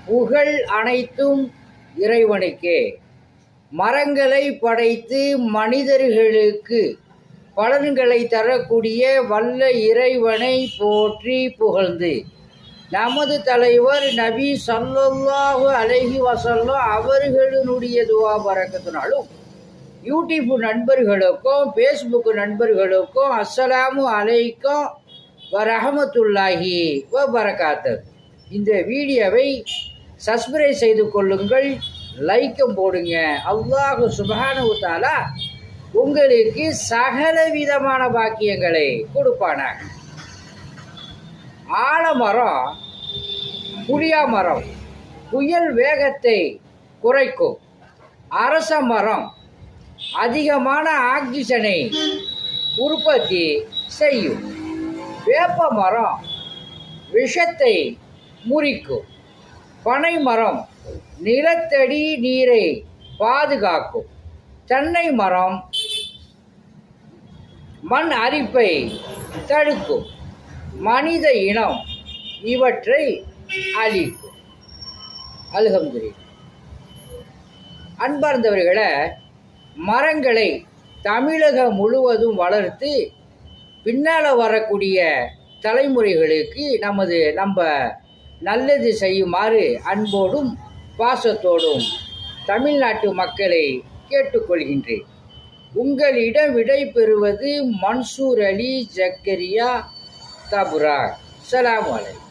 புகழ் அனைத்தும் இறைவனுக்கே. மரங்களை படைத்து மனிதர்களுக்கு பலன்களை தரக்கூடிய வல்ல இறைவனை போற்றி புகழ்ந்து நமது தலைவர் நபி ஸல்லல்லாஹு அலைஹி வஸல்லம் அவர்களுடைய துவா பரக்கத்தினாலும் யூடியூப் நண்பர்களுக்கும் ஃபேஸ்புக் நண்பர்களுக்கும் அஸ்ஸலாமு அலைக்கும் வரஹமத்துல்லாஹி வபரகாத்து. இந்த வீடியோவை சப்ஸ்கிரைப் செய்து கொள்ளுங்கள், லைக்கம் போடுங்க. அல்லாஹ் சுப்ஹானஹு தஆலா உங்களுக்கு சகல விதமான பாக்கியங்களை கொடுப்பானாக. ஆலமரம், புளியா மரம் புயல் வேகத்தை குறைக்கும். அரச மரம் அதிகமான ஆக்சிஜனை உற்பத்தி செய்யும். வேப்ப மரம் விஷத்தை முறிக்கும். பனை மரம் நிலத்தடி நீரை பாதுகாக்கும். தென்னை மரம் மண் அரிப்பை தடுக்கும். மனித இனம் இவற்றை அழிக்கும். அல்ஹம்துலில்லாஹ். அன்பார்ந்தவர்களை, மரங்களை தமிழகம் முழுவதும் வளர்த்து பின்னால் வரக்கூடிய தலைமுறைகளுக்கு நம்ம நல்லது செய்யுமாறு அன்போடும் பாசத்தோடும் தமிழ்நாட்டு மக்களை கேட்டுக்கொள்கின்றேன். உங்களிடம் விடை பெறுவது மன்சூர் அலி ஜக்கரியா தபுரா. ஸலாம் அலைக்கும்.